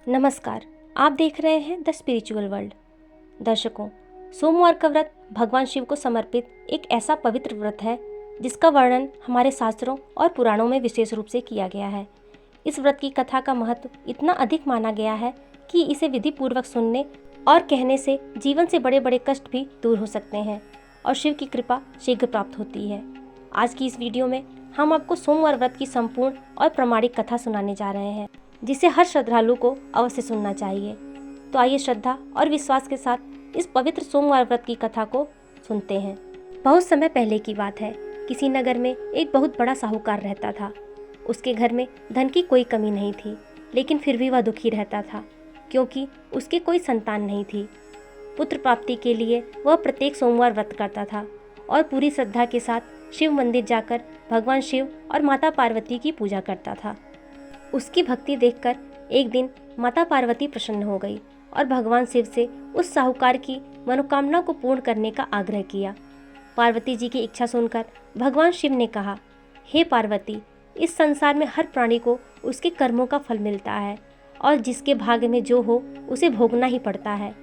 नमस्कार, आप देख रहे हैं द स्पिरिचुअल वर्ल्ड। दर्शकों, सोमवार का व्रत भगवान शिव को समर्पित एक ऐसा पवित्र व्रत है जिसका वर्णन हमारे शास्त्रों और पुराणों में विशेष रूप से किया गया है। इस व्रत की कथा का महत्व इतना अधिक माना गया है कि इसे विधि पूर्वक सुनने और कहने से जीवन से बड़े बड़े कष्ट भी दूर हो सकते हैं और शिव की कृपा शीघ्र प्राप्त होती है। आज की इस वीडियो में हम आपको सोमवार व्रत की संपूर्ण और प्रामाणिक कथा सुनाने जा रहे हैं, जिसे हर श्रद्धालु को अवश्य सुनना चाहिए। तो आइए श्रद्धा और विश्वास के साथ इस पवित्र सोमवार व्रत की कथा को सुनते हैं। बहुत समय पहले की बात है। किसी नगर में एक बहुत बड़ा साहूकार रहता था। उसके घर में धन की कोई कमी नहीं थी, लेकिन फिर भी वह दुखी रहता था क्योंकि उसके कोई संतान नहीं थी। पुत्र प्राप्ति के लिए वह प्रत्येक सोमवार व्रत करता था और पूरी श्रद्धा के साथ शिव मंदिर जाकर भगवान शिव और माता पार्वती की पूजा करता था। उसकी भक्ति देखकर एक दिन माता पार्वती प्रसन्न हो गई और भगवान शिव से उस साहूकार की मनोकामना को पूर्ण करने का आग्रह किया। पार्वती जी की इच्छा सुनकर भगवान शिव ने कहा, हे पार्वती, इस संसार में हर प्राणी को उसके कर्मों का फल मिलता है और जिसके भाग्य में जो हो उसे भोगना ही पड़ता है।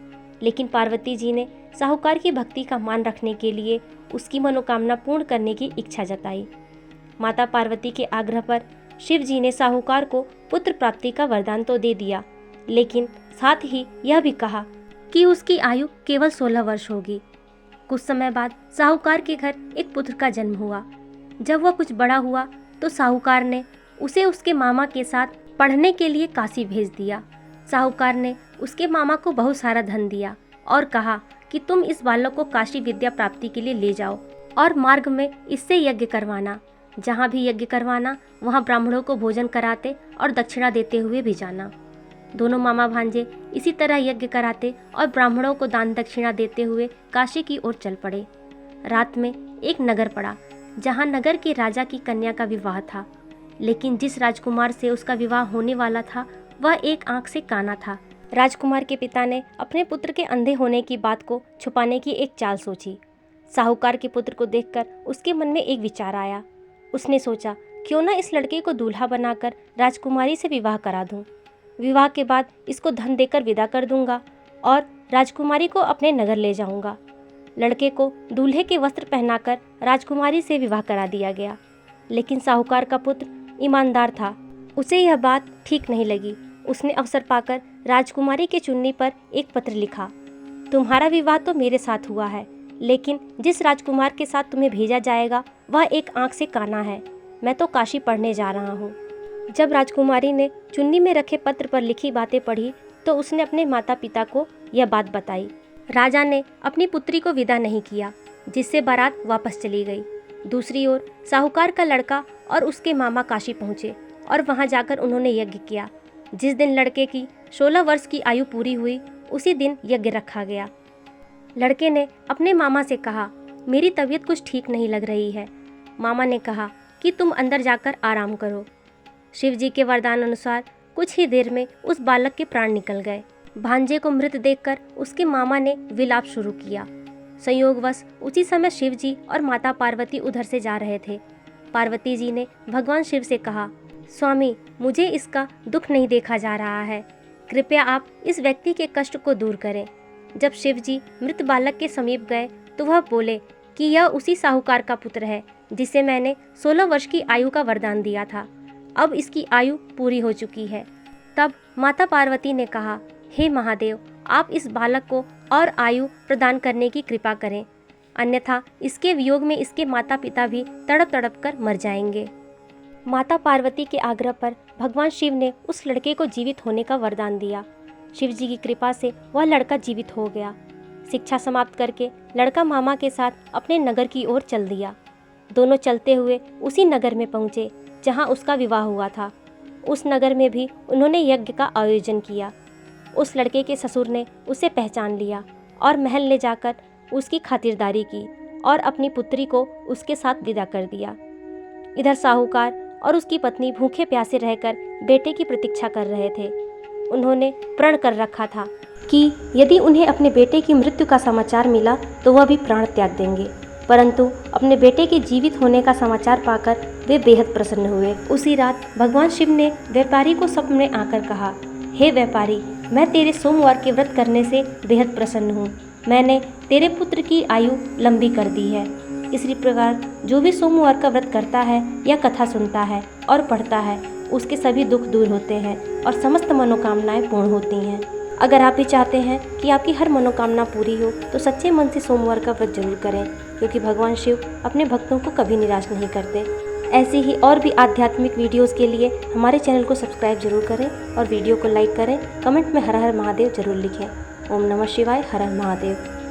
लेकिन पार्वती जी ने साहूकार की भक्ति का मान रखने के लिए उसकी मनोकामना पूर्ण करने की इच्छा जताई। माता पार्वती के आग्रह पर शिव जी ने साहूकार को पुत्र प्राप्ति का वरदान तो दे दिया, लेकिन साथ ही यह भी कहा कि उसकी आयु केवल 16 वर्ष होगी। कुछ समय बाद साहूकार के घर एक पुत्र का जन्म हुआ। जब वह कुछ बड़ा हुआ तो साहूकार ने उसे उसके मामा के साथ पढ़ने के लिए काशी भेज दिया। साहूकार ने उसके मामा को बहुत सारा धन दिया और कहा कि तुम इस बालक को काशी विद्या प्राप्ति के लिए ले जाओ और मार्ग में इससे यज्ञ करवाना। जहाँ भी यज्ञ करवाना वहाँ ब्राह्मणों को भोजन कराते और दक्षिणा देते हुए भी जाना। दोनों मामा भांजे इसी तरह यज्ञ कराते और ब्राह्मणों को दान दक्षिणा देते हुए काशी की ओर चल पड़े। रात में एक नगर पड़ा जहाँ नगर के राजा की कन्या का विवाह था, लेकिन जिस राजकुमार से उसका विवाह होने वाला था वह एक आंख से काना था। राजकुमार के पिता ने अपने पुत्र के अंधे होने की बात को छुपाने की एक चाल सोची। साहूकार के पुत्र को देखकर उसके मन में एक विचार आया। उसने सोचा, क्यों ना इस लड़के को दूल्हा बनाकर राजकुमारी से विवाह करा दूं। विवाह के बाद इसको धन देकर विदा कर दूंगा और राजकुमारी को अपने नगर ले जाऊंगा। लड़के को दूल्हे के वस्त्र पहनाकर राजकुमारी से विवाह करा दिया गया, लेकिन साहूकार का पुत्र ईमानदार था। उसे यह बात ठीक नहीं लगी। उसने अवसर पाकर राजकुमारी के चुन्नी पर एक पत्र लिखा, तुम्हारा विवाह तो मेरे साथ हुआ है, लेकिन जिस राजकुमार के साथ तुम्हें भेजा जाएगा वह एक आंख से काना है। मैं तो काशी पढ़ने जा रहा हूँ। जब राजकुमारी ने चुन्नी में रखे पत्र पर लिखी बातें पढ़ी तो उसने अपने माता पिता को यह बात बताई। राजा ने अपनी पुत्री को विदा नहीं किया, जिससे बारात वापस चली गई। दूसरी ओर साहूकार का लड़का और उसके मामा काशी पहुँचे और वहाँ जाकर उन्होंने यज्ञ किया। जिस दिन लड़के की 16 वर्ष की आयु पूरी हुई उसी दिन यज्ञ रखा गया। लड़के ने अपने मामा से कहा, मेरी तबीयत कुछ ठीक नहीं लग रही है। मामा ने कहा कि तुम अंदर जाकर आराम करो। शिव जी के वरदान अनुसार कुछ ही देर में उस बालक के प्राण निकल गए। भांजे को मृत देखकर उसके मामा ने विलाप शुरू किया। संयोगवश उसी समय शिव जी और माता पार्वती उधर से जा रहे थे। पार्वती जी ने भगवान शिव से कहा, स्वामी, मुझे इसका दुख नहीं देखा जा रहा है, कृपया आप इस व्यक्ति के कष्ट को दूर करें। जब शिव जी मृत बालक के समीप गए तो वह बोले कि यह उसी साहूकार का पुत्र है जिसे मैंने 16 वर्ष की आयु का वरदान दिया था। अब इसकी आयु पूरी हो चुकी है। तब माता पार्वती ने कहा, हे महादेव, आप इस बालक को और आयु प्रदान करने की कृपा करें, अन्यथा इसके वियोग में इसके माता पिता भी तड़प तड़प कर मर जाएंगे। माता पार्वती के आग्रह पर भगवान शिव ने उस लड़के को जीवित होने का वरदान दिया। शिव जी की कृपा से वह लड़का जीवित हो गया। शिक्षा समाप्त करके लड़का मामा के साथ अपने नगर की ओर चल दिया। दोनों चलते हुए उसी नगर में पहुँचे जहाँ उसका विवाह हुआ था। उस नगर में भी उन्होंने यज्ञ का आयोजन किया। उस लड़के के ससुर ने उसे पहचान लिया और महल ले जाकर उसकी खातिरदारी की और अपनी पुत्री को उसके साथ विदा कर दिया। इधर साहूकार और उसकी पत्नी भूखे प्यासे रहकर बेटे की प्रतीक्षा कर रहे थे। उन्होंने प्रण कर रखा था कि यदि उन्हें अपने बेटे की मृत्यु का समाचार मिला तो वह भी प्राण त्याग देंगे, परंतु अपने बेटे के जीवित होने का समाचार पाकर वे बेहद प्रसन्न हुए। उसी रात भगवान शिव ने व्यापारी को स्वप्न में आकर कहा हे व्यापारी, मैं तेरे सोमवार के व्रत करने से बेहद प्रसन्न हूँ। मैंने तेरे पुत्र की आयु लंबी कर दी है। इसी प्रकार जो भी सोमवार का व्रत करता है या कथा सुनता है और पढ़ता है, उसके सभी दुख दूर होते हैं और समस्त मनोकामनाएं पूर्ण होती हैं। अगर आप भी चाहते हैं कि आपकी हर मनोकामना पूरी हो तो सच्चे मन से सोमवार का व्रत जरूर करें, क्योंकि भगवान शिव अपने भक्तों को कभी निराश नहीं करते। ऐसी ही और भी आध्यात्मिक वीडियोस के लिए हमारे चैनल को सब्सक्राइब जरूर करें और वीडियो को लाइक करें। कमेंट में हर हर महादेव जरूर लिखें। ओम नमः शिवाय, हर हर महादेव।